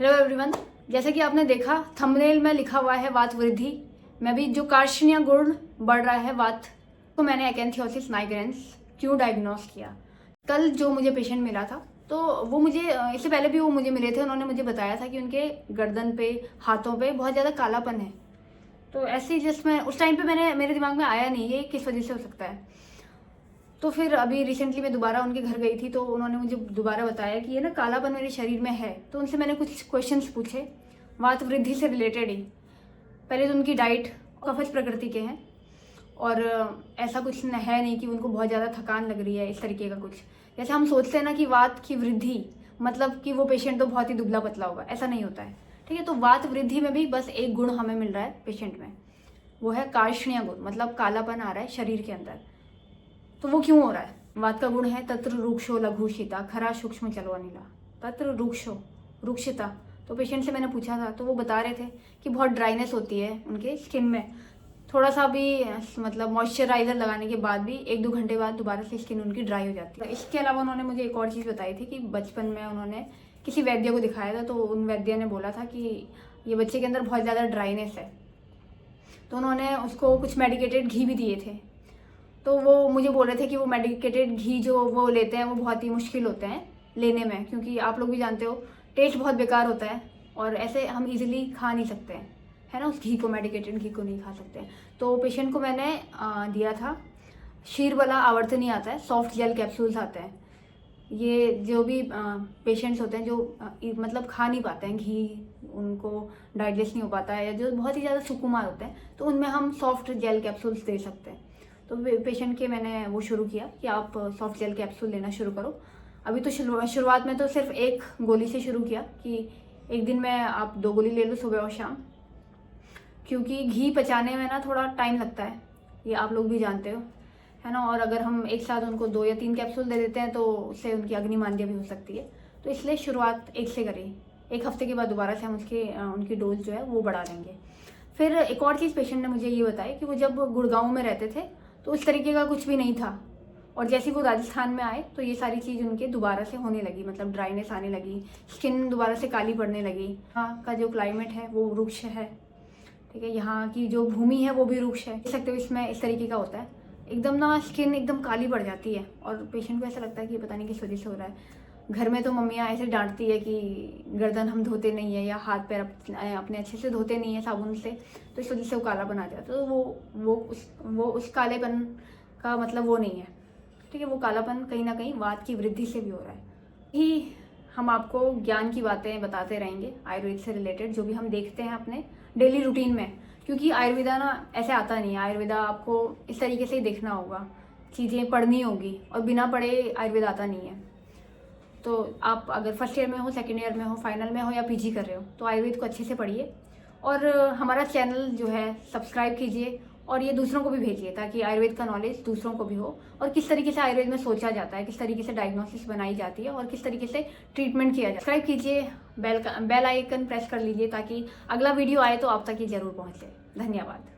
Hello everyone, जैसे कि आपने देखा थंबनेल में लिखा हुआ है वात वृद्धि में भी जो कार्शनीय गुण बढ़ रहा है वात तो मैंने एकेंथियोसिस नाइग्रेंस क्यों डायग्नोस किया। कल जो मुझे पेशेंट मिला था तो वो मुझे इससे पहले भी वो मुझे मिले थे, उन्होंने मुझे बताया था कि उनके गर्दन पे हाथों पे बहुत ज़्यादा कालापन है। तो ऐसे ही जिसमें उस टाइम पे मेरे दिमाग में आया नहीं ये किस वजह से हो सकता है। तो फिर अभी रिसेंटली मैं दोबारा उनके घर गई थी तो उन्होंने मुझे दोबारा बताया कि ये ना कालापन मेरे शरीर में है। तो उनसे मैंने कुछ क्वेश्चंस पूछे वात वृद्धि से रिलेटेड ही। पहले तो उनकी डाइट कफज प्रकृति के हैं और ऐसा कुछ है नहीं कि उनको बहुत ज़्यादा थकान लग रही है, इस तरीके का कुछ। जैसे हम सोचते हैं ना कि वात की वृद्धि मतलब कि वो पेशेंट तो बहुत ही दुबला पतला होगा, ऐसा नहीं होता है। ठीक है, तो वात वृद्धि में भी बस एक गुण हमें मिल रहा है पेशेंट में, वो है कार्ष्णीय गुण, मतलब कालापन आ रहा है शरीर के अंदर। तो वो क्यों हो रहा है? वात का गुण है तत्र रुक्षो लघुशिता खरा सूक्ष्म चलो अनिला। तत्र रुक्षो रुक्षिता। तो पेशेंट से मैंने पूछा था तो वो बता रहे थे कि बहुत ड्राइनेस होती है उनके स्किन में। थोड़ा सा भी मतलब मॉइस्चराइजर लगाने के बाद भी 1-2 घंटे बाद दोबारा से स्किन उनकी ड्राई हो जाती है। इसके अलावा उन्होंने मुझे एक और चीज़ बताई थी कि बचपन में उन्होंने किसी वैद्य को दिखाया था तो उन वैद्य ने बोला था कि ये बच्चे के अंदर बहुत ज़्यादा ड्राइनेस है। तो उन्होंने उसको कुछ मेडिकेटेड घी भी दिए थे। तो वो मुझे बोल रहे थे कि वो मेडिकेटेड घी जो वो लेते हैं वो बहुत ही मुश्किल होते हैं लेने में, क्योंकि आप लोग भी जानते हो टेस्ट बहुत बेकार होता है और ऐसे हम इजीली खा नहीं सकते हैं, है ना। उस घी को, मेडिकेटेड घी को नहीं खा सकते। तो पेशेंट को मैंने दिया था शीरबला आवर्तनी आता है, सॉफ्ट जेल कैप्सूल्स आते हैं। ये जो भी पेशेंट्स होते हैं जो मतलब खा नहीं पाते हैं घी, उनको डाइजेस्ट नहीं हो पाता है या जो बहुत ही ज़्यादा सुकुमार होते हैं, तो उनमें हम सॉफ्ट जेल कैप्सूल्स दे सकते हैं। तो पेशेंट के मैंने वो शुरू किया कि आप सॉफ्ट जेल कैप्सूल लेना शुरू करो। अभी तो शुरुआत में तो सिर्फ एक गोली से शुरू किया कि एक दिन में आप 2 गोली ले लो सुबह और शाम, क्योंकि घी पचाने में ना थोड़ा टाइम लगता है, ये आप लोग भी जानते हो, है ना। और अगर हम एक साथ उनको 2 या 3 कैप्सूल दे देते हैं तो उससे उनकी अग्निमांद्य भी हो सकती है। तो इसलिए शुरुआत एक से करें, 1 हफ्ते के बाद दोबारा से हम उनकी डोज जो है वो बढ़ा देंगे। फिर एक और चीज़ पेशेंट ने मुझे ये बताई कि वो जब गुड़गांव में रहते थे तो उस तरीके का कुछ भी नहीं था, और जैसे वो राजस्थान में आए तो ये सारी चीज़ उनके दोबारा से होने लगी, मतलब ड्राइनेस आने लगी, स्किन दोबारा से काली पड़ने लगी। यहाँ का जो क्लाइमेट है वो रुक्ष है, ठीक है, यहाँ की जो भूमि है वो भी रुक्ष है। देख सकते हो इसमें इस तरीके का होता है, एकदम ना स्किन एकदम काली पड़ जाती है और पेशेंट को ऐसा लगता है कि पता नहीं किस वजह से हो रहा है। घर में तो मम्मियाँ ऐसे डांटती है कि गर्दन हम धोते नहीं है या हाथ पैर अपने अच्छे से धोते नहीं है साबुन से, तो इस वजह से वो कालापन आ जाता है। तो वो उस कालेपन का मतलब वो नहीं है, ठीक है। वो कालापन कहीं ना कहीं वात की वृद्धि से भी हो रहा है। ही हम आपको ज्ञान की बातें बताते रहेंगे आयुर्वेद से रिलेटेड, जो भी हम देखते हैं अपने डेली रूटीन में, क्योंकि आयुर्वेदा ना ऐसे आता नहीं है। आयुर्वेदा आपको इस तरीके से ही देखना होगा, चीज़ें पढ़नी होगी, और बिना पढ़े आयुर्वेद आता नहीं है। तो आप अगर फर्स्ट ईयर में हो, सेकेंड ईयर में हो, फाइनल में हो या पीजी कर रहे हो तो आयुर्वेद को अच्छे से पढ़िए और हमारा चैनल जो है सब्सक्राइब कीजिए और ये दूसरों को भी भेजिए ताकि आयुर्वेद का नॉलेज दूसरों को भी हो, और किस तरीके से आयुर्वेद में सोचा जाता है, किस तरीके से डायग्नोसिस बनाई जाती है और किस तरीके से ट्रीटमेंट किया जाता है। सब्सक्राइब कीजिए, बेल आइकन प्रेस कर लीजिए ताकि अगला वीडियो आए तो आप तक ये जरूर पहुँचे। धन्यवाद।